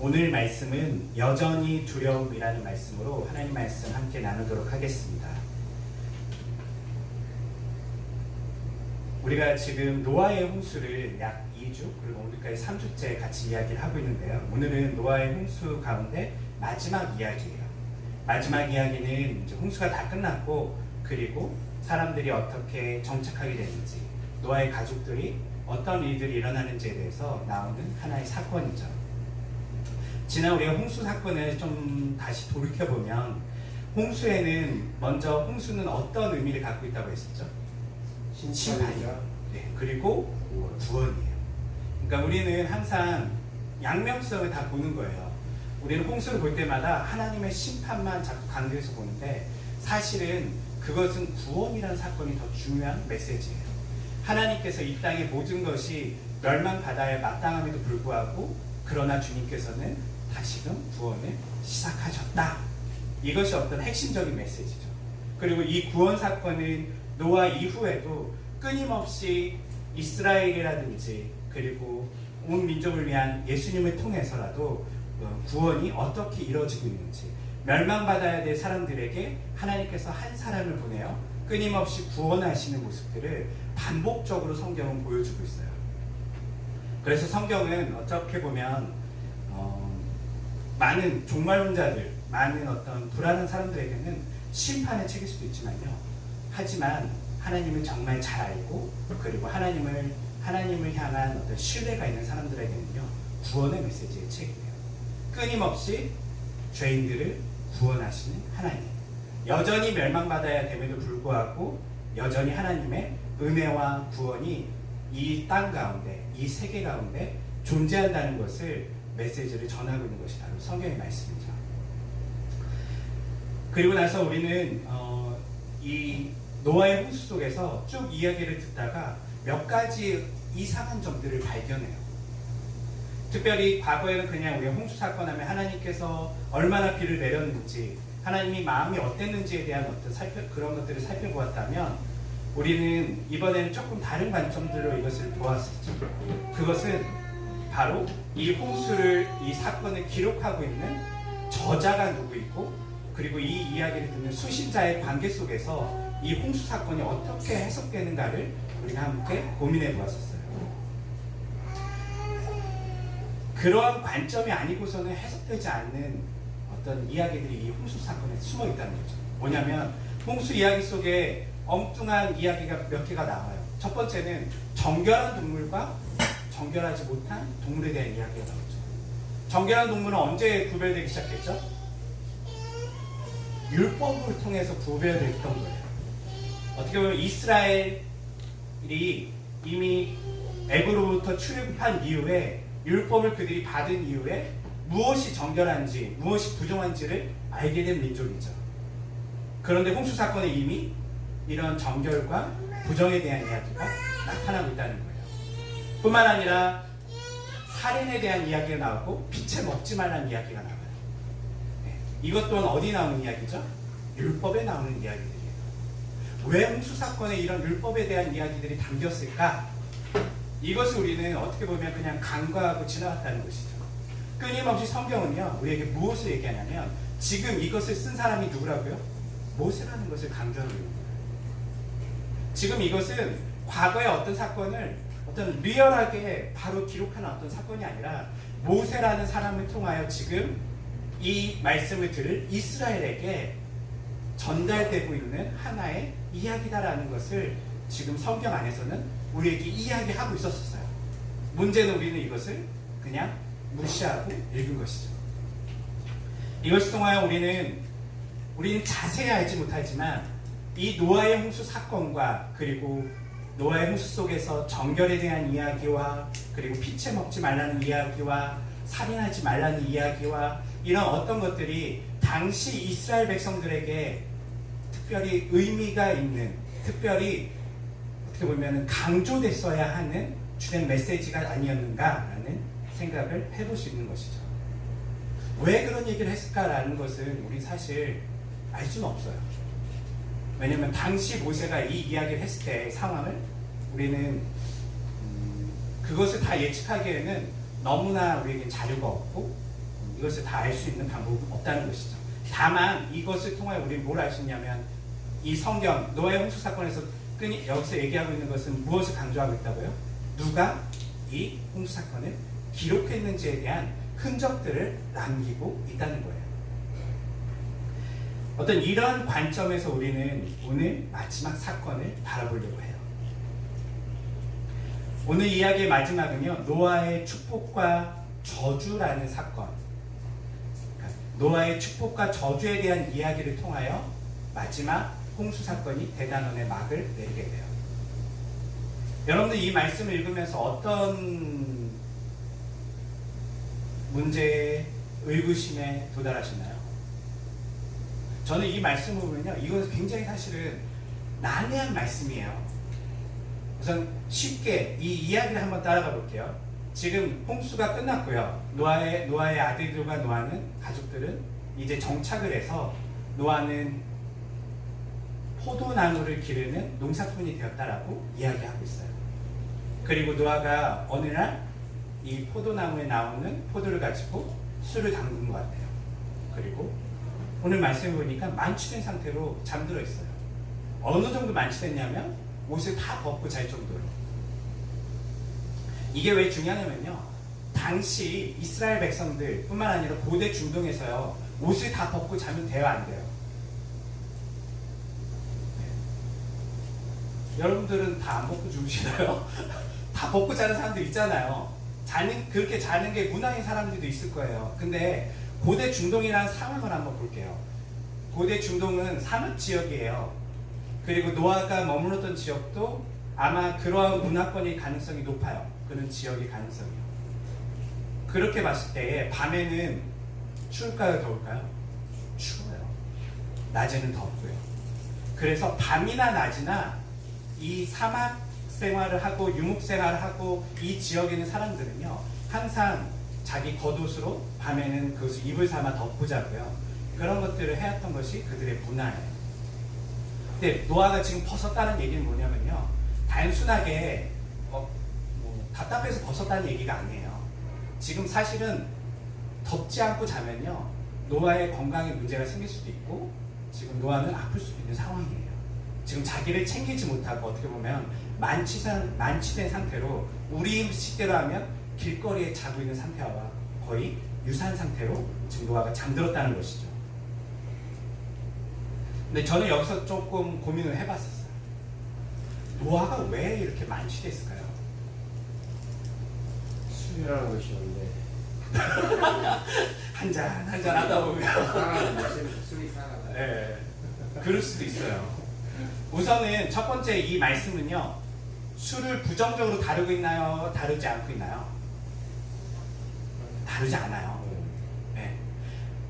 오늘 말씀은 여전히 두려움이라는 말씀으로 하나님 말씀 함께 나누도록 하겠습니다. 우리가 지금 노아의 홍수를 약 2주 그리고 오늘까지 3주째 같이 이야기를 하고 있는데요. 오늘은 노아의 홍수 가운데 마지막 이야기예요. 마지막 이야기는 이제 홍수가 다 끝났고 그리고 사람들이 어떻게 정착하게 되는지, 노아의 가족들이 어떤 일들이 일어나는지에 대해서 나오는 하나의 사건이죠. 지난 우리가 홍수 사건을 좀 다시 돌이켜보면 홍수에는 먼저 홍수는 어떤 의미를 갖고 있다고 했었죠? 심판이요. 네, 그리고 구원이에요. 그러니까 우리는 항상 양면성을 다 보는 거예요. 우리는 홍수를 볼 때마다 하나님의 심판만 자꾸 강조해서 보는데 사실은 그것은 구원이라는 사건이 더 중요한 메시지예요. 하나님께서 이 땅의 모든 것이 멸망받아야 마땅함에도 불구하고 그러나 주님께서는 다시금 구원을 시작하셨다. 이것이 어떤 핵심적인 메시지죠. 그리고 이 구원 사건은 노아 이후에도 끊임없이 이스라엘이라든지 그리고 온 민족을 위한 예수님을 통해서라도 구원이 어떻게 이루어지고 있는지, 멸망받아야 될 사람들에게 하나님께서 한 사람을 보내어 끊임없이 구원하시는 모습들을 반복적으로 성경은 보여주고 있어요. 그래서 성경은 어떻게 보면 많은 종말론자들, 많은 어떤 불안한 사람들에게는 심판의 책일 수도 있지만요. 하지만 하나님을 정말 잘 알고 그리고 하나님을 향한 어떤 신뢰가 있는 사람들에게는요, 구원의 메시지의 책이에요. 끊임없이 죄인들을 구원하시는 하나님, 여전히 멸망받아야 됨에도 불구하고 여전히 하나님의 은혜와 구원이 이 땅 가운데, 이 세계 가운데 존재한다는 것을 메시지를 전하고 있는 것이 바로 성경의 말씀이죠. 그리고 나서 우리는 이 노아의 홍수 속에서 쭉 이야기를 듣다가 몇 가지 이상한 점들을 발견해요. 특별히 과거에는 그냥 우리가 홍수 사건 하면 하나님께서 얼마나 비를 내렸는지, 하나님이 마음이 어땠는지에 대한 어떤 그런 것들을 살펴보았다면, 우리는 이번에는 조금 다른 관점들로 이것을 보았었죠. 그것은 바로 이 홍수를, 이 사건을 기록하고 있는 저자가 누구이고, 그리고 이 이야기를 듣는 수신자의 관계 속에서 이 홍수 사건이 어떻게 해석되는가를 우리가 함께 고민해 보았었어요. 그러한 관점이 아니고서는 해석되지 않는 어떤 이야기들이 이 홍수 사건에 숨어 있다는 거죠. 뭐냐면 홍수 이야기 속에 엉뚱한 이야기가 몇 개가 나와요. 첫 번째는 정결한 동물과 정결하지 못한 동물에 대한 이야기가 나오죠. 정결한 동물은 언제 구별되기 시작했죠? 율법을 통해서 구별됐던 거예요. 어떻게 보면 이스라엘이 이미 애굽으로부터 출입한 이후에, 율법을 그들이 받은 이후에 무엇이 정결한지 무엇이 부정한지를 알게 된 민족이죠. 그런데 홍수 사건에 이미 이런 정결과 부정에 대한 이야기가 나타나고 있다는 거예요. 뿐만 아니라 살인에 대한 이야기가 나오고 빛에 먹지 말라는 이야기가 나와요. 이것 또한 어디 나오는 이야기죠? 율법에 나오는 이야기들이에요. 왜 홍수 사건에 이런 율법에 대한 이야기들이 담겼을까? 이것을 우리는 어떻게 보면 그냥 간과하고 지나갔다는 것이죠. 끊임없이 성경은요, 우리에게 무엇을 얘기하냐면 지금 이것을 쓴 사람이 누구라고요? 모세라는 것을 강조하고 있는 거예요. 지금 이것은 과거의 어떤 사건을 어떤 리얼하게 바로 기록하는 어떤 사건이 아니라 모세라는 사람을 통하여 지금 이 말씀을 들을 이스라엘에게 전달되고 있는 하나의 이야기다라는 것을 지금 성경 안에서는 우리에게 이야기하고 있었어요. 문제는 우리는 이것을 그냥 무시하고 읽은 것이죠. 이것을 통하여 우리는 자세히 알지 못하지만 이 노아의 홍수 사건과 그리고 노아의 홍수 속에서 정결에 대한 이야기와 그리고 빛에 먹지 말라는 이야기와 살인하지 말라는 이야기와 이런 어떤 것들이 당시 이스라엘 백성들에게 특별히 의미가 있는, 특별히 어떻게 보면 강조됐어야 하는 주된 메시지가 아니었는가라는 생각을 해볼 수 있는 것이죠. 왜 그런 얘기를 했을까라는 것은 우리 사실 알 수는 없어요. 왜냐하면 당시 모세가 이 이야기를 했을 때의 상황을 우리는 그것을 다 예측하기에는 너무나 우리에게 자료가 없고 이것을 다 알 수 있는 방법은 없다는 것이죠. 다만 이것을 통하여 우리는 뭘 알 수 있냐면 이 성경 노아의 홍수 사건에서 여기서 얘기하고 있는 것은 무엇을 강조하고 있다고요? 누가 이 홍수 사건을 기록했는지에 대한 흔적들을 남기고 있다는 거예요. 어떤 이런 관점에서 우리는 오늘 마지막 사건을 바라보려고 해요. 오늘 이야기의 마지막은요, 노아의 축복과 저주라는 사건, 노아의 축복과 저주에 대한 이야기를 통하여 마지막 홍수 사건이 대단원의 막을 내리게 돼요. 여러분들 이 말씀을 읽으면서 어떤 문제에 의구심에 도달하시나요? 저는 이 말씀을 보면요, 이건 굉장히 사실은 난해한 말씀이에요. 우선 쉽게 이 이야기를 한번 따라가 볼게요. 지금 홍수가 끝났고요. 노아의 아들들과 노아는 가족들은 이제 정착을 해서 노아는 포도나무를 기르는 농사꾼이 되었다라고 이야기하고 있어요. 그리고 노아가 어느 날 이 포도나무에 나오는 포도를 가지고 술을 담근 것 같아요. 그리고 오늘 말씀을 보니까 만취된 상태로 잠들어 있어요. 어느 정도 만취됐냐면 옷을 다 벗고 잘 정도로. 이게 왜 중요하냐면요, 당시 이스라엘 백성들 뿐만 아니라 고대 중동에서요, 옷을 다 벗고 자면 돼요, 안 돼요? 네. 여러분들은 다 안 벗고 주무시나요? 다 벗고 자는 사람들 있잖아요. 그렇게 자는 게 문화인 사람들도 있을 거예요. 근데 고대 중동이라는 상황을 한번 볼게요. 고대 중동은 산업 지역이에요. 그리고 노아가 머물렀던 지역도 아마 그러한 문화권일 가능성이 높아요. 그런 지역의 가능성이요. 그렇게 봤을 때 밤에는 추울까요, 더울까요? 추워요. 낮에는 덥고요. 그래서 밤이나 낮이나 이 사막 생활을 하고 유목 생활을 하고 이 지역에 있는 사람들은요, 항상 자기 겉옷으로 밤에는 그것을 이불 삼아 덮고 자고요. 그런 것들을 해왔던 것이 그들의 문화예요. 근데 노아가 지금 벗었다는 얘기는 뭐냐면요, 단순하게 답답해서 벗었다는 얘기가 아니에요. 지금 사실은 덥지 않고 자면요, 노아의 건강에 문제가 생길 수도 있고 지금 노아는 아플 수도 있는 상황이에요. 지금 자기를 챙기지 못하고 어떻게 보면 만취된 상태로 우리 식대로 하면 길거리에 자고 있는 상태와 거의 유사한 상태로 지금 노아가 잠들었다는 것이죠. 근데 저는 여기서 조금 고민을 해봤었어요. 노아가 왜 이렇게 만취됐을까요? 술이라는 것이 원래 한잔 하다 보면 술이 살아나. 네, 그럴 수도 있어요. 우선은 첫 번째 이 말씀은요, 술을 부정적으로 다루고 있나요? 다루지 않고 있나요? 다루지 않아요. 네.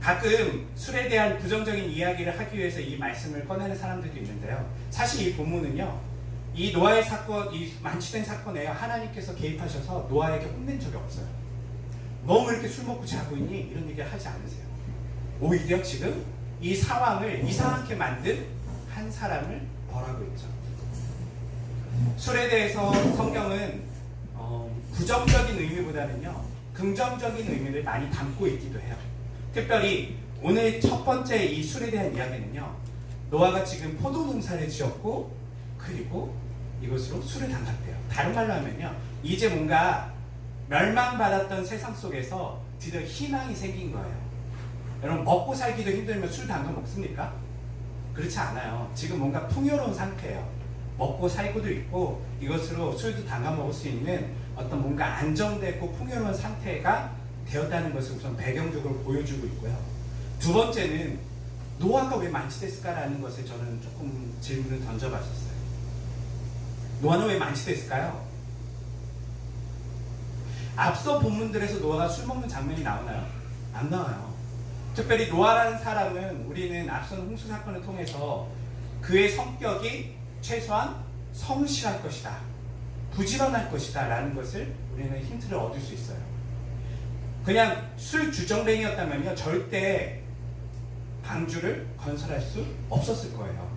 가끔 술에 대한 부정적인 이야기를 하기 위해서 이 말씀을 꺼내는 사람들도 있는데요. 사실 이 본문은요, 이 노아의 사건, 이 만취된 사건에 하나님께서 개입하셔서 노아에게 혼낸 적이 없어요. 너무 이렇게 술 먹고 자고 있니? 이런 얘기를 하지 않으세요. 오히려 지금 이 상황을 이상하게 만든 한 사람을 벌하고 있죠. 술에 대해서 성경은 부정적인 의미보다는요, 긍정적인 의미를 많이 담고 있기도 해요. 특별히 오늘 첫 번째 이 술에 대한 이야기는요, 노아가 지금 포도 농사를 지었고 그리고 이것으로 술을 담갔대요. 다른 말로 하면요, 이제 뭔가 멸망받았던 세상 속에서 드디어 희망이 생긴 거예요. 여러분, 먹고 살기도 힘들면 술 담가 먹습니까? 그렇지 않아요. 지금 뭔가 풍요로운 상태예요. 먹고 살고도 있고 이것으로 술도 담가 먹을 수 있는 어떤 뭔가 안정되고 풍요로운 상태가 되었다는 것을 우선 배경적으로 보여주고 있고요. 두 번째는 노아가 왜 만취됐을까라는 것에 저는 조금 질문을 던져봤었어요. 노아는 왜 만취됐을까요? 앞서 본문들에서 노아가 술 먹는 장면이 나오나요? 안 나와요. 특별히 노아라는 사람은 우리는 앞선 홍수 사건을 통해서 그의 성격이 최소한 성실할 것이다, 부지런할 것이다 라는 것을 우리는 힌트를 얻을 수 있어요. 그냥 술 주정뱅이였다면요, 절대 방주를 건설할 수 없었을 거예요.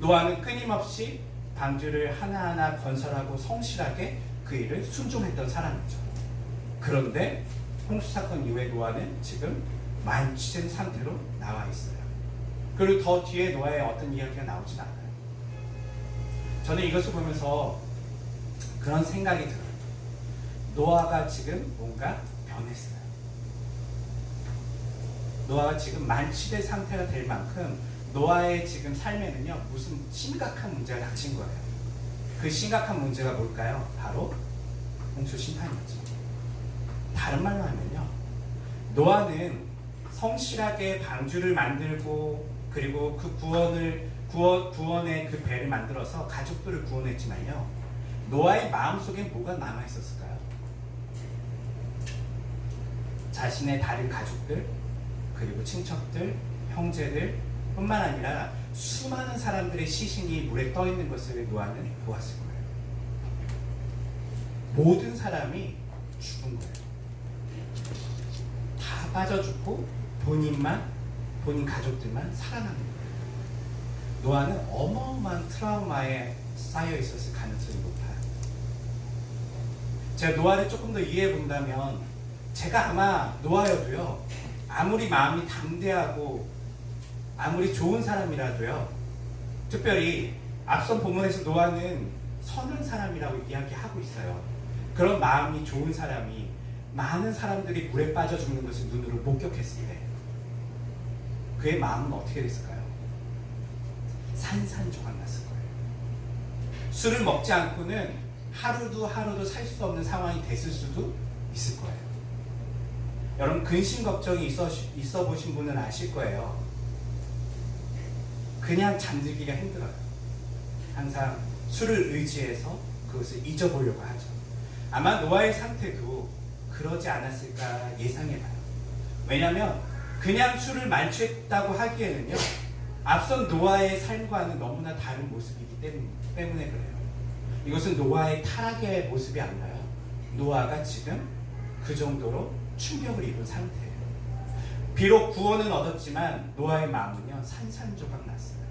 노아는 끊임없이 방주를 하나하나 건설하고 성실하게 그 일을 순종했던 사람이죠. 그런데 홍수 사건 이후에 노아는 지금 만취된 상태로 나와 있어요. 그리고 더 뒤에 노아의 어떤 이야기가 나오진 않아요. 저는 이것을 보면서 그런 생각이 들어요. 노아가 지금 뭔가 변했어요. 노아가 지금 만취된 상태가 될 만큼 노아의 지금 삶에는요 무슨 심각한 문제가 닥친 거예요. 그 심각한 문제가 뭘까요? 바로 홍수 심판이었죠. 다른 말로 하면요, 노아는 성실하게 방주를 만들고 그리고 그 구원의 그 배를 만들어서 가족들을 구원했지만요, 노아의 마음속에 뭐가 남아 있었을까요? 자신의 다른 가족들, 그리고 친척들, 형제들 뿐만 아니라 수많은 사람들의 시신이 물에 떠 있는 것을 노아는 보았을 거예요. 모든 사람이 죽은 거예요. 다 빠져 죽고 본인 가족들만 살아남는 거예요. 노아는 어마어마한 트라우마에 쌓여 있었을 가능성이 높아요. 제가 노아를 조금 더 이해해 본다면, 제가 아마 노아여도요, 아무리 마음이 담대하고 아무리 좋은 사람이라도요, 특별히 앞선 본문에서 노아는 선한 사람이라고 이야기하고 있어요. 그런 마음이 좋은 사람이 많은 사람들이 물에 빠져 죽는 것을 눈으로 목격했을 때 그의 마음은 어떻게 됐을까요? 산산조각 났을 거예요. 술을 먹지 않고는 하루도 살 수 없는 상황이 됐을 수도 있을 거예요. 여러분, 근심 걱정이 있어 보신 분은 아실 거예요. 그냥 잠들기가 힘들어요. 항상 술을 의지해서 그것을 잊어보려고 하죠. 아마 노아의 상태도 그러지 않았을까 예상해봐요. 왜냐하면 그냥 술을 만취했다고 하기에는요, 앞선 노아의 삶과는 너무나 다른 모습이기 때문에 그래요. 이것은 노아의 타락의 모습이 아니라요, 노아가 지금 그 정도로 충격을 입은 상태예요. 비록 구원은 얻었지만 노아의 마음은요 산산조각 났어요.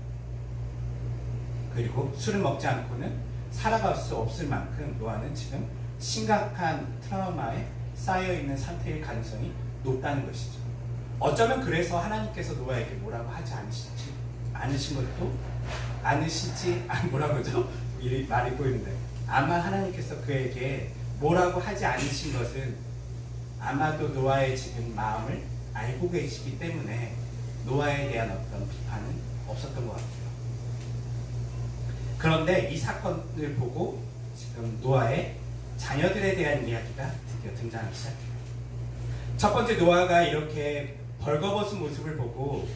그리고 술을 먹지 않고는 살아갈 수 없을 만큼 노아는 지금 심각한 트라우마에 쌓여있는 상태일 가능성이 높다는 것이죠. 어쩌면 그래서 하나님께서 노아에게 뭐라고 하지 않으신 것도 뭐라고 하죠? 말이 보이는데, 아마 하나님께서 그에게 뭐라고 하지 않으신 것은 아마도 노아의 지금 마음을 알고 계시기 때문에 노아에 대한 어떤 비판은 없었던 것 같아요. 그런데 이 사건을 보고 지금 노아의 자녀들에 대한 이야기가 드디어 등장하기 시작해요. 첫 번째, 노아가 이렇게 벌거벗은 모습을 보고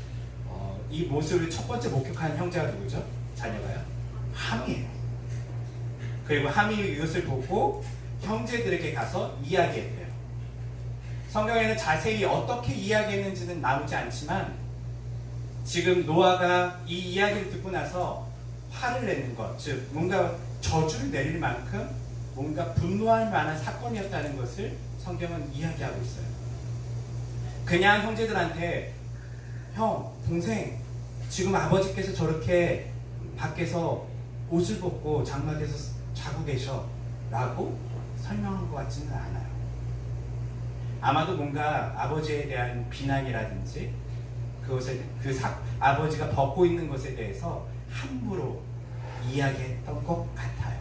이 모습을 첫 번째 목격한 형제가 누구죠? 자녀가요? 함이에요. 그리고 함이 이것을 보고 형제들에게 가서 이야기했대요. 성경에는 자세히 어떻게 이야기했는지는 나오지 않지만, 지금 노아가 이 이야기를 듣고 나서 화를 내는 것, 즉 뭔가 저주를 내릴 만큼 뭔가 분노할 만한 사건이었다는 것을 성경은 이야기하고 있어요. 그냥 형제들한테 형, 동생, 지금 아버지께서 저렇게 밖에서 옷을 벗고 장막에서 자고 계셔 라고 설명한 것 같지는 않아요. 아마도 뭔가 아버지에 대한 비난이라든지 아버지가 벗고 있는 것에 대해서 함부로 이야기했던 것 같아요.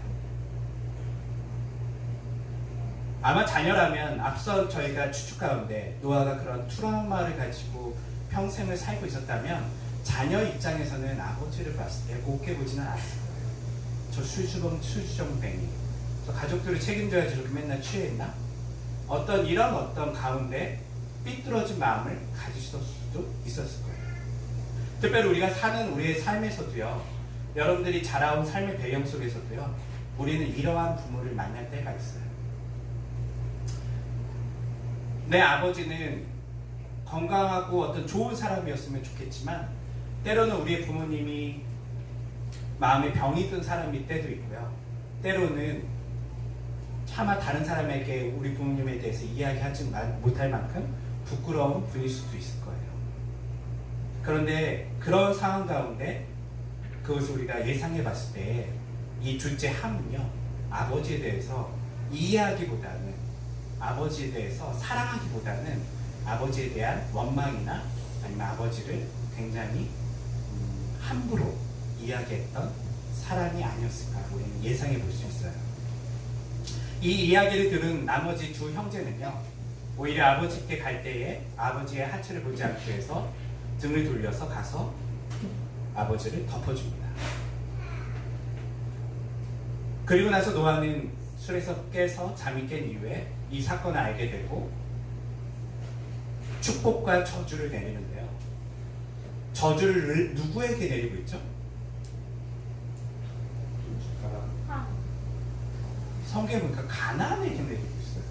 아마 자녀라면 앞서 저희가 추측 가운데 노아가 그런 트라우마를 가지고 평생을 살고 있었다면, 자녀 입장에서는 아버지를 봤을 때 곱게 보지는 않았을 거예요. 저 술주정뱅이, 저 가족들을 책임져야지 저렇게 맨날 취해있나? 어떤 가운데 삐뚤어진 마음을 가지실 수도 있었을 거예요. 특별히 우리가 사는 우리의 삶에서도요, 여러분들이 자라온 삶의 배경 속에서도요, 우리는 이러한 부모를 만날 때가 있어요. 내 아버지는 건강하고 어떤 좋은 사람이었으면 좋겠지만, 때로는 우리의 부모님이 마음에 병이 든 사람일 때도 있고요, 때로는 차마 다른 사람에게 우리 부모님에 대해서 이야기하지 못할 만큼 부끄러운 분일 수도 있을 거예요. 그런데 그런 상황 가운데 그것을 우리가 예상해 봤을 때 이 둘째 함은요, 아버지에 대해서 이해하기보다는 아버지에 대해서 사랑하기보다는 아버지에 대한 원망이나 아니면 아버지를 굉장히 함부로 이야기했던 사람이 아니었을까 우리는 예상해 볼 수 있어요. 이 이야기를 들은 나머지 두 형제는요, 오히려 아버지께 갈 때에 아버지의 하체를 보지 않기 위해서 등을 돌려서 가서 아버지를 덮어줍니다. 그리고 나서 노아는 술에서 깨서 잠이 깬 이후에 이 사건을 알게 되고 축복과 저주를 내리는데요. 저주를 누구에게 내리고 있죠? 성경에 보니까 가나안에게 내리고 있어요.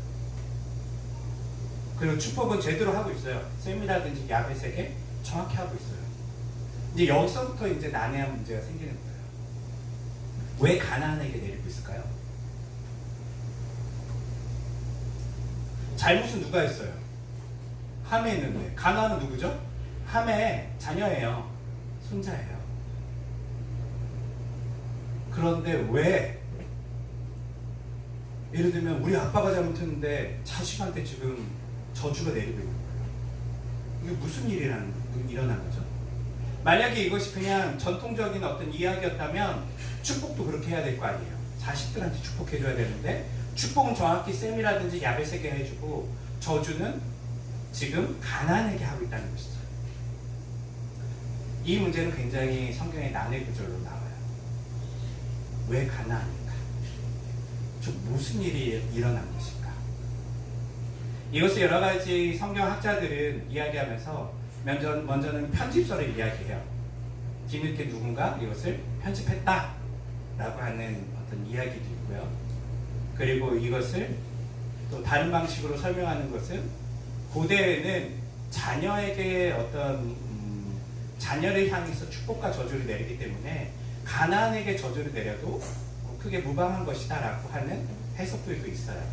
그리고 축복은 제대로 하고 있어요. 셈이라든지 야벳에게 정확히 하고 있어요. 이제 여기서부터 이제 난해한 문제가 생기는 거예요. 왜 가나안에게 내리고 있을까요? 잘못은 누가 했어요? 함에 했는데. 가나안은 누구죠? 함의 자녀예요. 손자예요. 그런데 왜 예를 들면 우리 아빠가 잘못했는데 자식한테 지금 저주가 내리고 있는 거예요. 이게 무슨 일이 일어난 거죠? 만약에 이것이 그냥 전통적인 어떤 이야기였다면 축복도 그렇게 해야 될 거 아니에요. 자식들한테 축복해줘야 되는데 축복은 정확히 셈이라든지 야벳에게 해주고 저주는 지금 가나안에게 하고 있다는 것이죠. 이 문제는 굉장히 성경의 난해 구절로 나와요. 왜 가나안일까? 무슨 일이 일어난 것일까? 이것을 여러 가지 성경학자들은 이야기하면서 먼저는 편집서를 이야기해요. 뒤늦게 누군가 이것을 편집했다 라고 하는 어떤 이야기도 있고요. 그리고 이것을 또 다른 방식으로 설명하는 것은 고대에는 자녀에게 어떤 자녀를 향해서 축복과 저주를 내리기 때문에 가나안에게 저주를 내려도 크게 무방한 것이다 라고 하는 해석들도 있어요.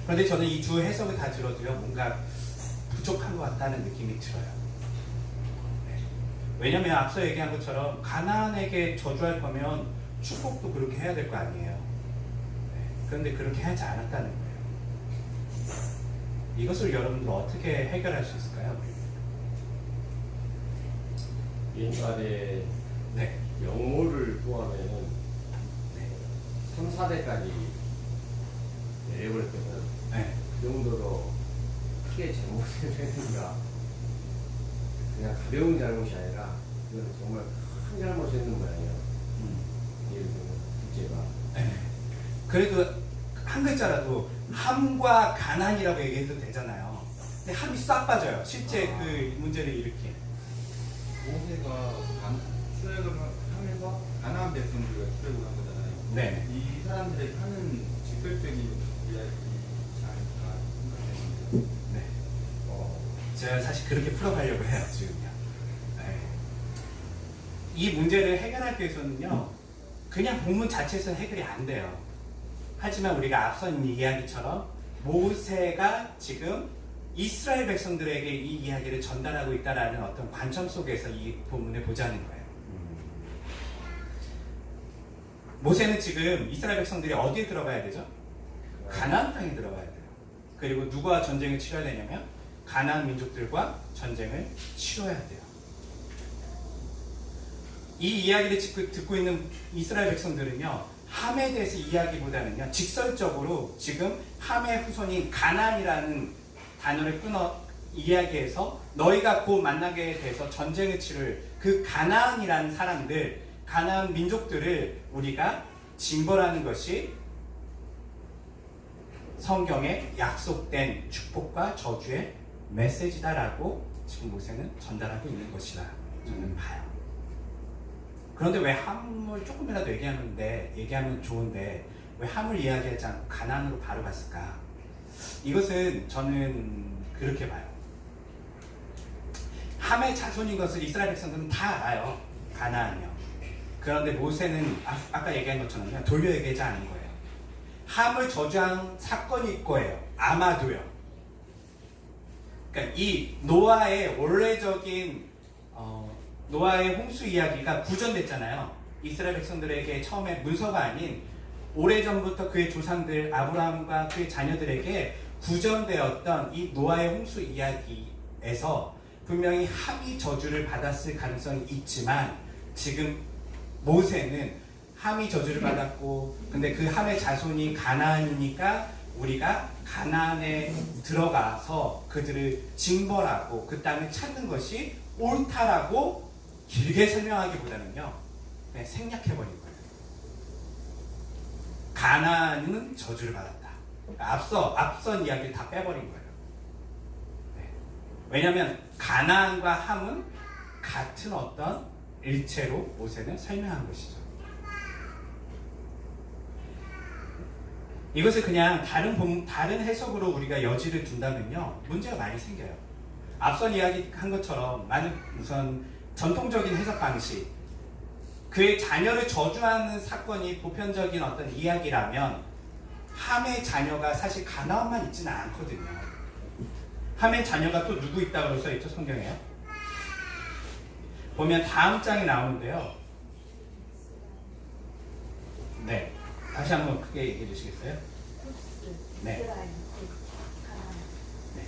그런데 저는 이 두 해석을 다 들어도요, 뭔가 부족한 것 같다는 느낌이 들어요. 네. 왜냐하면 앞서 얘기한 것처럼 가나안에게 저주할 거면 축복도 그렇게 해야 될 거 아니에요. 네. 그런데 그렇게 하지 않았다는 거예요. 이것을 여러분들 어떻게 해결할 수 있을까요? 옛날에 네. 영모를 구하면은 3, 4대까지 내려버렸거든. 네. 그 정도로 크게 잘못을 했는가. 그냥 가벼운 잘못이 아니라 그건 정말 큰 잘못을 했는 모양이야. 예를 들면 둘째가. 네. 그래도 한 글자라도 함과 가난이라고 얘기해도 되잖아요. 근데 함이 싹 빠져요. 실제 그 문제를 일으킨. 모세가 출애굽을 하면서 가나안 백성들과 출애굽을 한 거잖아요. 네. 이 사람들의 하는 직설적인 이야기지 않을까 생각했는데. 네. 제가 사실 그렇게 풀어가려고 해요, 지금요. 네. 이 문제를 해결하기 위해서는요, 그냥 본문 자체에서는 해결이 안 돼요. 하지만 우리가 앞선 이야기처럼 모세가 지금 이스라엘 백성들에게 이 이야기를 전달하고 있다는 어떤 관점 속에서 이 본문을 보자는 거예요. 모세는 지금 이스라엘 백성들이 어디에 들어가야 되죠? 가나안 땅에 들어가야 돼요. 그리고 누구와 전쟁을 치러야 되냐면 가나안 민족들과 전쟁을 치러야 돼요. 이 이야기를 듣고 있는 이스라엘 백성들은요, 함에 대해서 이야기보다는요, 직설적으로 지금 함의 후손인 가나안이라는 단어를 끊어 이야기해서 너희가 곧 만나게 돼서 전쟁을 치를 그 가나안이라는 사람들, 가나안 민족들을 우리가 징벌하는 것이 성경에 약속된 축복과 저주의 메시지다라고 지금 모세는 전달하고 있는 것이라 저는 봐요. 그런데 왜 함을 조금이라도 얘기하면 좋은데 왜 함을 이야기하지 않고 가나안으로 바로 갔을까? 이것은 저는 그렇게 봐요. 함의 자손인 것을 이스라엘 백성들은 다 알아요. 가나안이요. 그런데 모세는 아까 얘기한 것처럼 돌려 얘기하지 않은 거예요. 함을 저주한 사건이 있을 거예요. 아마도요. 그러니까 이 노아의 원래적인 노아의 홍수 이야기가 구전됐잖아요. 이스라엘 백성들에게 처음에 문서가 아닌 오래전부터 그의 조상들 아브라함과 그의 자녀들에게 구전되었던 이 노아의 홍수 이야기에서 분명히 함이 저주를 받았을 가능성이 있지만 지금 모세는 함이 저주를 받았고 근데 그 함의 자손이 가나안이니까 우리가 가나안에 들어가서 그들을 징벌하고 그 땅을 찾는 것이 옳다라고 길게 설명하기보다는요 그냥 생략해버린 거예요. 가나안은 저주를 받았다. 앞선 이야기를 다 빼버린 거예요. 네. 왜냐하면 가나안과 함은 같은 어떤 일체로 모세는 설명한 것이죠. 이것을 그냥 다른 해석으로 우리가 여지를 둔다면요 문제가 많이 생겨요. 앞선 이야기한 것처럼 많은 우선 전통적인 해석 방식, 그의 자녀를 저주하는 사건이 보편적인 어떤 이야기라면 함의 자녀가 사실 가나안만 있지는 않거든요. 함의 자녀가 또 누구 있다고 써있죠 성경에요? 보면 다음 장에 나오는데요. 네, 다시 한번 크게 얘기해 주시겠어요? 네. 네.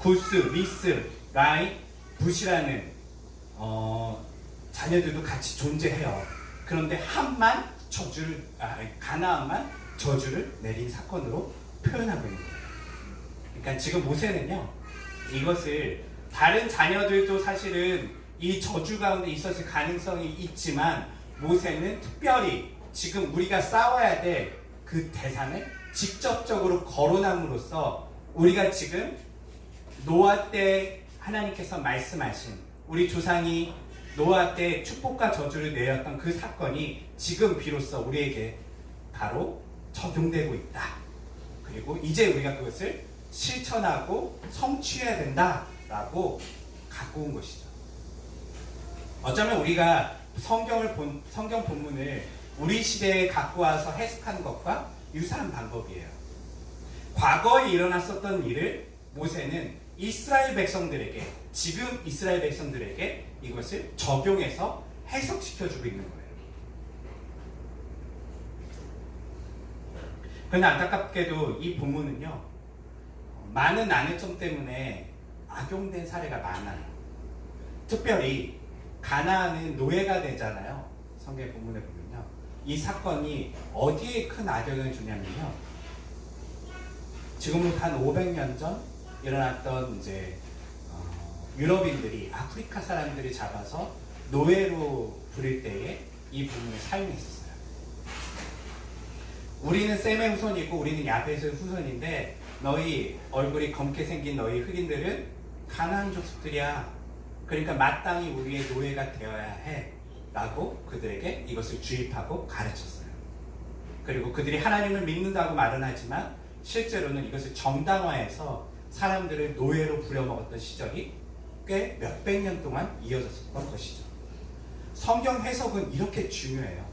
구스, 미스, 라이, 붓이라는 자녀들도 같이 존재해요. 그런데 함만 가나안만 저주를 내린 사건으로 표현하고 있는 거예요. 그러니까 지금 모세는요, 이것을 다른 자녀들도 사실은 이 저주 가운데 있었을 가능성이 있지만 모세는 특별히 지금 우리가 싸워야 될 그 대상을 직접적으로 거론함으로써 우리가 지금 노아 때 하나님께서 말씀하신 우리 조상이 노아 때 축복과 저주를 내렸던 그 사건이 지금 비로소 우리에게 바로 적용되고 있다. 그리고 이제 우리가 그것을 실천하고 성취해야 된다라고 갖고 온 것이죠. 어쩌면 우리가 성경 본문을 우리 시대에 갖고 와서 해석하는 것과 유사한 방법이에요. 과거에 일어났었던 일을 모세는 이스라엘 백성들에게, 지금 이스라엘 백성들에게 이것을 적용해서 해석시켜주고 있는 거예요. 그런데 안타깝게도 이 본문은요, 많은 난해점 때문에 악용된 사례가 많아요. 특별히 가나안은 노예가 되잖아요. 성경 본문에 보면요. 이 사건이 어디에 큰 악영향을 주냐면요. 지금부터 한 500년 전 일어났던 이제 유럽인들이 아프리카 사람들이 잡아서 노예로 부릴 때에 이 부분을 사용했었어요. 우리는 셈의 후손이고 우리는 야벳의 후손인데 너희 얼굴이 검게 생긴 너희 흑인들은 가나안 족속들이야. 그러니까 마땅히 우리의 노예가 되어야 해 라고 그들에게 이것을 주입하고 가르쳤어요. 그리고 그들이 하나님을 믿는다고 말은 하지만 실제로는 이것을 정당화해서 사람들을 노예로 부려먹었던 시절이 꽤 몇백 년 동안 이어졌던 것이죠. 성경 해석은 이렇게 중요해요.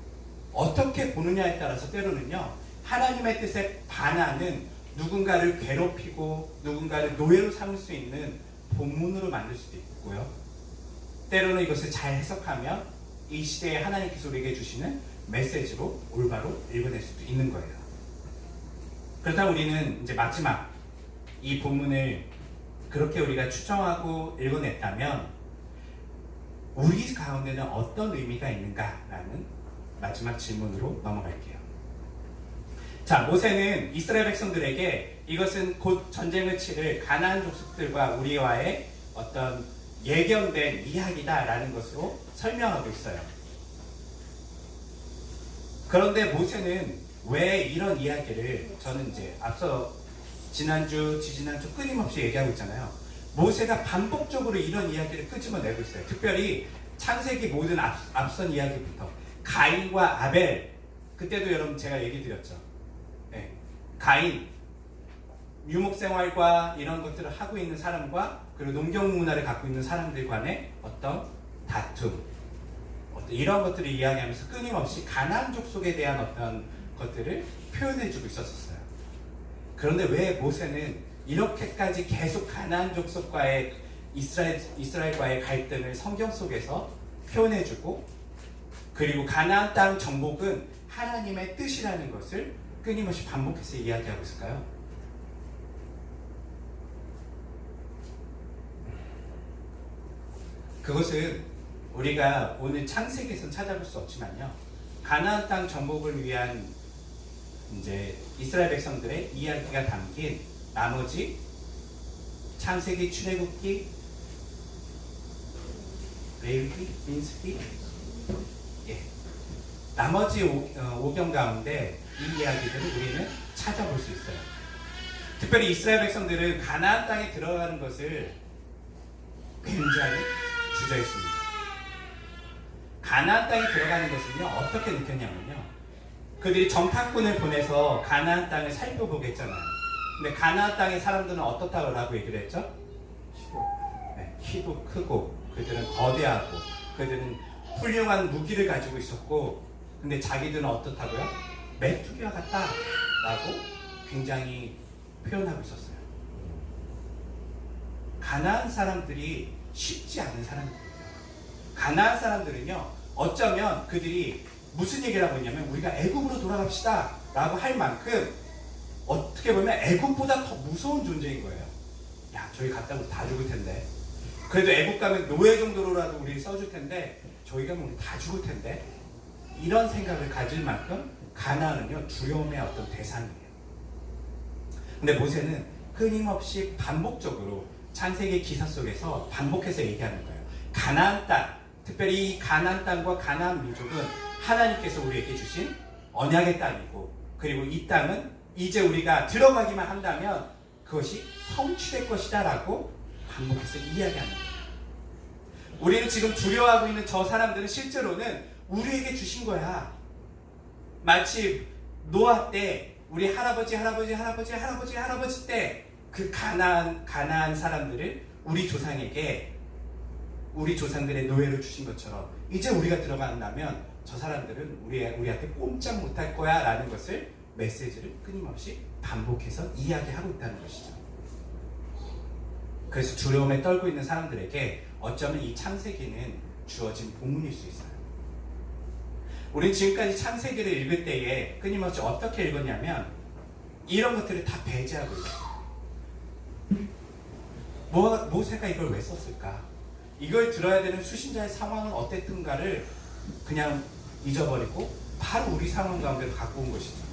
어떻게 보느냐에 따라서 때로는요, 하나님의 뜻에 반하는 누군가를 괴롭히고 누군가를 노예로 삼을 수 있는 본문으로 만들 수도 있고요. 때로는 이것을 잘 해석하면 이 시대에 하나님께서 우리에게 주시는 메시지로 올바로 읽어낼 수도 있는 거예요. 그렇다면 우리는 이제 마지막 이 본문을 그렇게 우리가 추정하고 읽어냈다면 우리 가운데는 어떤 의미가 있는가라는 마지막 질문으로 넘어갈게요. 자, 모세는 이스라엘 백성들에게 이것은 곧 전쟁을 치를 가나안 족속들과 우리와의 어떤 예견된 이야기다라는 것으로 설명하고 있어요. 그런데 모세는 왜 이런 이야기를, 저는 이제 앞서 지난주, 지지난주 끊임없이 얘기하고 있잖아요. 모세가 반복적으로 이런 이야기를 끄집어내고 있어요. 특별히 창세기 모든 앞선 이야기부터 가인과 아벨, 그때도 여러분 제가 얘기 드렸죠. 네. 가인, 유목생활과 이런 것들을 하고 있는 사람과 그리고 농경 문화를 갖고 있는 사람들 간의 어떤 다툼, 이런 것들을 이야기하면서 끊임없이 가나안 족속에 대한 어떤 것들을 표현해주고 있었어요. 그런데 왜 모세는 이렇게까지 계속 가나안 족속과의 이스라엘과의 갈등을 성경 속에서 표현해주고, 그리고 가나안 땅 정복은 하나님의 뜻이라는 것을 끊임없이 반복해서 이야기하고 있을까요? 그것은 우리가 오늘 창세기에서 찾아볼 수 없지만요, 가나안 땅 정복을 위한 이제 이스라엘 백성들의 이야기가 담긴 나머지 창세기, 출애굽기, 레위기, 민수기, 나머지 5경 가운데 이 이야기들을 우리는 찾아볼 수 있어요. 특별히 이스라엘 백성들은 가나안 땅에 들어가는 것을 굉장히 주저했습니다. 가나안 땅에 들어가는 것은요, 어떻게 느꼈냐면요, 그들이 정탐꾼을 보내서 가나안 땅을 살펴보게 했잖아요. 근데 가나안 땅의 사람들은 어떻다고 얘기를 했죠? 네, 키도 크고 그들은 거대하고 그들은 훌륭한 무기를 가지고 있었고, 근데 자기들은 어떻다고요? 메뚜기와 같다라고 굉장히 표현하고 있었어요. 가나안 사람들이 쉽지 않은 사람들이에요. 가나안 사람들은요, 어쩌면 그들이 무슨 얘기를 하고 있냐면, 우리가 애굽으로 돌아갑시다 라고 할 만큼 어떻게 보면 애굽보다 더 무서운 존재인 거예요. 야, 저기 갔다 오면 다 죽을 텐데, 그래도 애굽 가면 노예 정도로라도 우리 써줄 텐데, 저희 가면 우리 다 죽을 텐데, 이런 생각을 가질 만큼 가나안은요, 두려움의 어떤 대상이에요. 근데 모세는 끊임없이 반복적으로 창세기 기사 속에서 반복해서 얘기하는 거예요. 가나안 땅, 특별히 이 가나안 땅과 가나안 민족은 하나님께서 우리에게 주신 언약의 땅이고, 그리고 이 땅은 이제 우리가 들어가기만 한다면 그것이 성취될 것이다 라고 반복해서 이야기하는 거예요. 우리는 지금 두려워하고 있는 저 사람들은 실제로는 우리에게 주신 거야. 마치 노아 때 우리 할아버지 때 그 가나안 사람들을 우리 조상에게, 우리 조상들의 노예로 주신 것처럼 이제 우리가 들어간다면 저 사람들은 우리한테 꼼짝 못할 거야 라는 것을, 메시지를 끊임없이 반복해서 이야기하고 있다는 것이죠. 그래서 두려움에 떨고 있는 사람들에게 어쩌면 이 창세기는 주어진 복문일 수 있어요. 우리는 지금까지 창세기를 읽을 때에 끊임없이 어떻게 읽었냐면, 이런 것들을 다 배제하고 있어요. 모세가 이걸 왜 썼을까? 이걸 들어야 되는 수신자의 상황은 어땠든가를 그냥 잊어버리고 바로 우리 상황 가운데로 갖고 온 것이죠.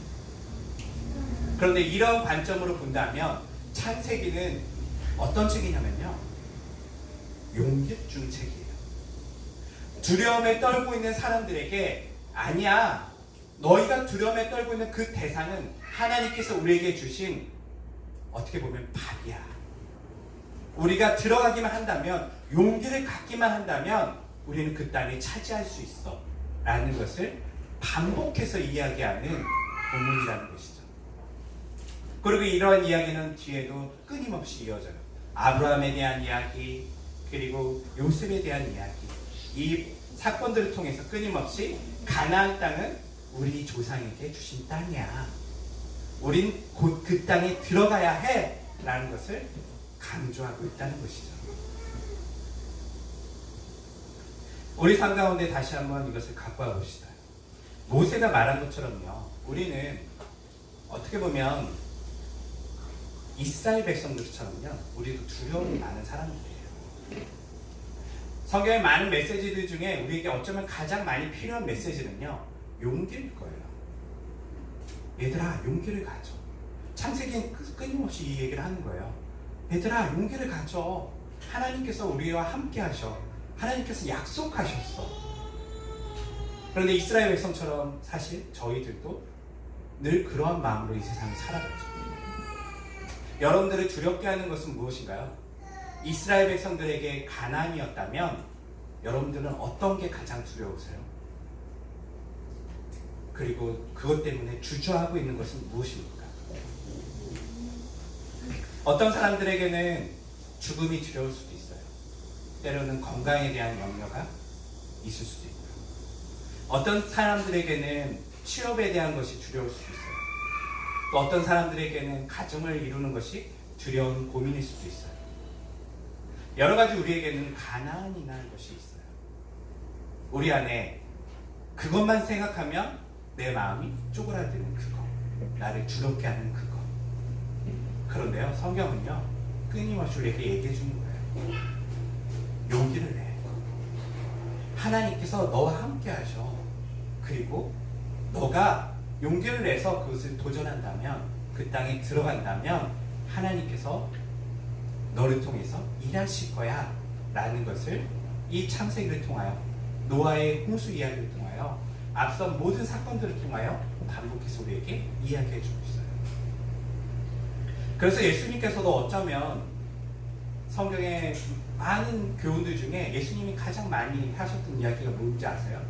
그런데 이런 관점으로 본다면 창세기는 어떤 책이냐면요, 용기 준 책이에요. 두려움에 떨고 있는 사람들에게, 아니야, 너희가 두려움에 떨고 있는 그 대상은 하나님께서 우리에게 주신, 어떻게 보면 밥이야. 우리가 들어가기만 한다면, 용기를 갖기만 한다면 우리는 그 땅을 차지할 수 있어 라는 것을 반복해서 이야기하는 본문이라는 것이죠. 그리고 이러한 이야기는 뒤에도 끊임없이 이어져요. 아브라함에 대한 이야기, 그리고 요셉에 대한 이야기, 이 사건들을 통해서 끊임없이 가나안 땅은 우리 조상에게 주신 땅이야, 우린 곧 그 땅에 들어가야 해 라는 것을 강조하고 있다는 것이죠. 우리 삶 가운데 다시 한번 이것을 갖고 와봅시다. 모세가 말한 것처럼요, 우리는 어떻게 보면 이스라엘 백성들처럼요, 우리도 두려움이 많은 사람들이에요. 성경의 많은 메시지들 중에 우리에게 어쩌면 가장 많이 필요한 메시지는요, 용기일 거예요. 얘들아, 용기를 가져. 창세기는 끊임없이 이 얘기를 하는 거예요. 얘들아, 용기를 가져. 하나님께서 우리와 함께 하셔. 하나님께서 약속하셨어. 그런데 이스라엘 백성처럼 사실 저희들도 늘 그러한 마음으로 이 세상을 살아가죠. 여러분들을 두렵게 하는 것은 무엇인가요? 이스라엘 백성들에게 가나안이었다면 여러분들은 어떤 게 가장 두려우세요? 그리고 그것 때문에 주저하고 있는 것은 무엇입니까? 어떤 사람들에게는 죽음이 두려울 수도 있어요. 때로는 건강에 대한 염려가 있을 수도 있고요. 어떤 사람들에게는 취업에 대한 것이 두려울 수도 있어요. 또 어떤 사람들에게는 가정을 이루는 것이 두려운 고민일 수도 있어요. 여러 가지 우리에게는 가나안이라는 것이 있어요. 우리 안에 그것만 생각하면 내 마음이 쪼그라드는 그거, 나를 두렵게 하는 그거. 그런데요, 성경은요 끊임없이 우리에게 얘기해 주는 거예요. 용기를 내. 하나님께서 너와 함께 하셔. 그리고 너가 용기를 내서 그것을 도전한다면, 그 땅에 들어간다면 하나님께서 너를 통해서 일하실 거야 라는 것을 이 창세기를 통하여, 노아의 홍수 이야기를 통하여, 앞선 모든 사건들을 통하여 반복해서 우리에게 이야기해 주고 있어요. 그래서 예수님께서도 어쩌면 성경의 많은 교훈들 중에 예수님이 가장 많이 하셨던 이야기가 뭔지 아세요?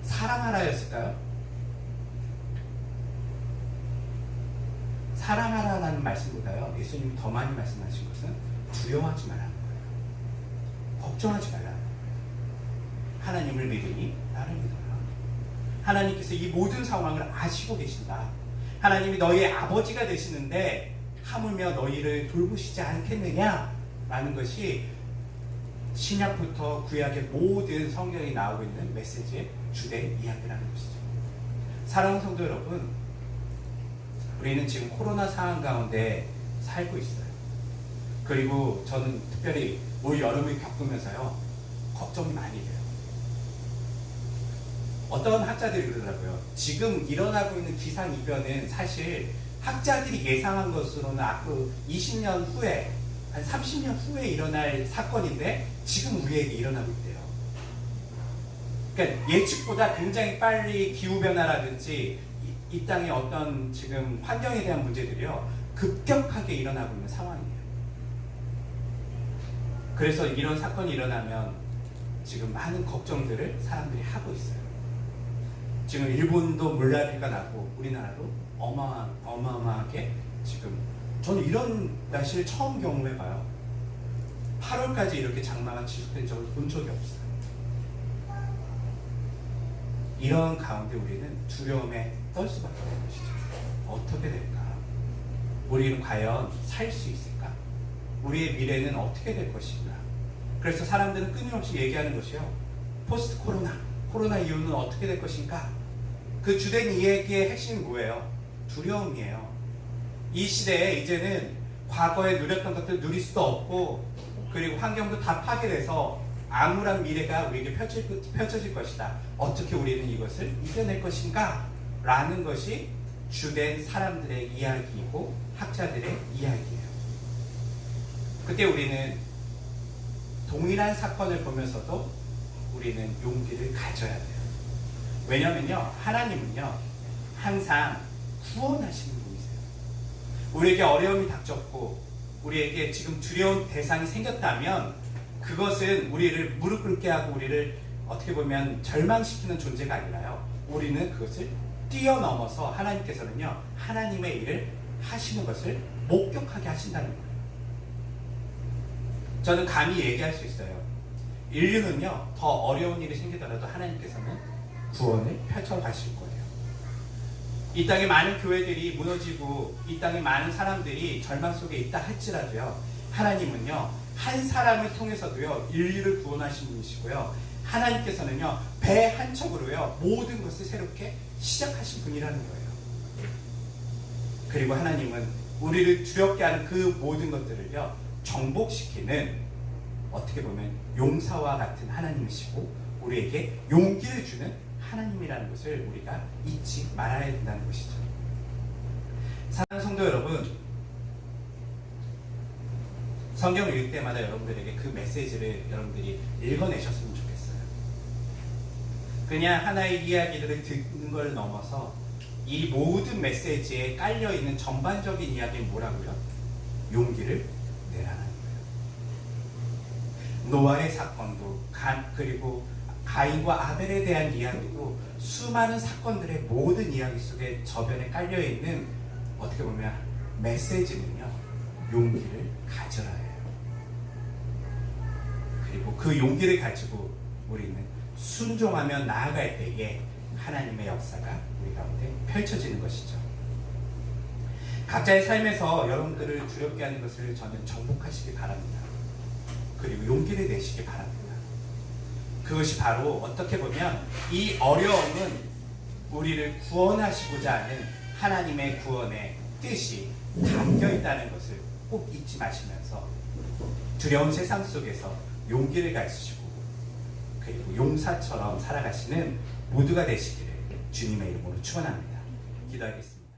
사랑하라였을까요? 사랑하라라는 말씀보다요, 예수님이 더 많이 말씀하신 것은 두려워하지 말라는 거예요. 걱정하지 말라는 거예요. 하나님을 믿으니 나를 믿어라. 하나님께서 이 모든 상황을 아시고 계신다. 하나님이 너희의 아버지가 되시는데 하물며 너희를 돌보시지 않겠느냐라는 것이 신약부터 구약의 모든 성경이 나오고 있는 메시지의 주된 이야기라는 것이죠. 사랑하는 성도 여러분, 우리는 지금 코로나 상황 가운데 살고 있어요. 그리고 저는 특별히 올 여름을 겪으면서요 걱정이 많이 돼요. 어떤 학자들이 그러더라고요. 지금 일어나고 있는 기상이변은 사실 학자들이 예상한 것으로는 앞으로 20년 후에, 한 30년 후에 일어날 사건인데 지금 우리에게 일어나고 있대요. 그러니까 예측보다 굉장히 빨리 기후변화라든지 이 땅의 어떤 지금 환경에 대한 문제들이요 급격하게 일어나고 있는 상황이에요. 그래서 이런 사건이 일어나면 지금 많은 걱정들을 사람들이 하고 있어요. 지금 일본도 물난리가 나고 우리나라도 어마어마하게 지금, 저는 이런 날씨를 처음 경험해봐요. 8월까지 이렇게 장마가 지속된 적을 본 적이 없어요. 이런 가운데 우리는 두려움에 떨 수밖에 없는 것이죠. 어떻게 될까? 우리는 과연 살 수 있을까? 우리의 미래는 어떻게 될 것인가? 그래서 사람들은 끊임없이 얘기하는 것이요, 포스트 코로나 이후는 어떻게 될 것인가? 그 주된 이야기의 핵심이 뭐예요? 두려움이에요. 이 시대에 이제는 과거에 누렸던 것들 누릴 수도 없고, 그리고 환경도 다 파괴돼서 암울한 미래가 우리에게 펼쳐질 것이다. 어떻게 우리는 이것을 이겨낼 것인가? 라는 것이 주된 사람들의 이야기이고 학자들의 이야기예요. 그때 우리는 동일한 사건을 보면서도 우리는 용기를 가져야 돼요. 왜냐면요, 하나님은요 항상 구원하시는 분이세요. 우리에게 어려움이 닥쳤고 우리에게 지금 두려운 대상이 생겼다면 그것은 우리를 무릎 꿇게 하고 우리를 어떻게 보면 절망시키는 존재가 아니라요, 우리는 그것을 뛰어넘어서 하나님께서는요 하나님의 일을 하시는 것을 목격하게 하신다는 거예요. 저는 감히 얘기할 수 있어요. 인류는요 더 어려운 일이 생기더라도 하나님께서는 구원을 펼쳐가실 거예요. 이 땅에 많은 교회들이 무너지고 이 땅에 많은 사람들이 절망 속에 있다 할지라도요, 하나님은요 한 사람을 통해서도요 인류를 구원하신 분이시고요, 하나님께서는요 배 한 척으로요 모든 것을 새롭게 시작하신 분이라는 거예요. 그리고 하나님은 우리를 두렵게 하는 그 모든 것들을요 정복시키는, 어떻게 보면 용사와 같은 하나님이시고 우리에게 용기를 주는 하나님이라는 것을 우리가 잊지 말아야 된다는 것이죠. 사랑하는 성도 여러분, 성경을 읽을 때마다 여러분들에게 그 메시지를 여러분들이 읽어내셨으면 좋겠어요. 그냥 하나의 이야기들을 듣는 걸 넘어서 이 모든 메시지에 깔려있는 전반적인 이야기는 뭐라고요? 용기를 내라는 거예요. 노아의 사건도 그리고 가인과 아벨에 대한 이야기도 수많은 사건들의 모든 이야기 속에 저변에 깔려있는, 어떻게 보면 메시지는요 용기를 가져라 해요. 그리고 그 용기를 가지고 우리는 순종하며 나아갈 때에 하나님의 역사가 우리 가운데 펼쳐지는 것이죠. 각자의 삶에서 여러분들을 두렵게 하는 것을 저는 정복하시기 바랍니다. 그리고 용기를 내시기 바랍니다. 그것이 바로 어떻게 보면 이 어려움은 우리를 구원하시고자 하는 하나님의 구원의 뜻이 담겨 있다는 것을 꼭 잊지 마시면서 두려운 세상 속에서 용기를 가지시고 그리고 용사처럼 살아가시는 모두가 되시기를 주님의 이름으로 축원합니다. 기도하겠습니다.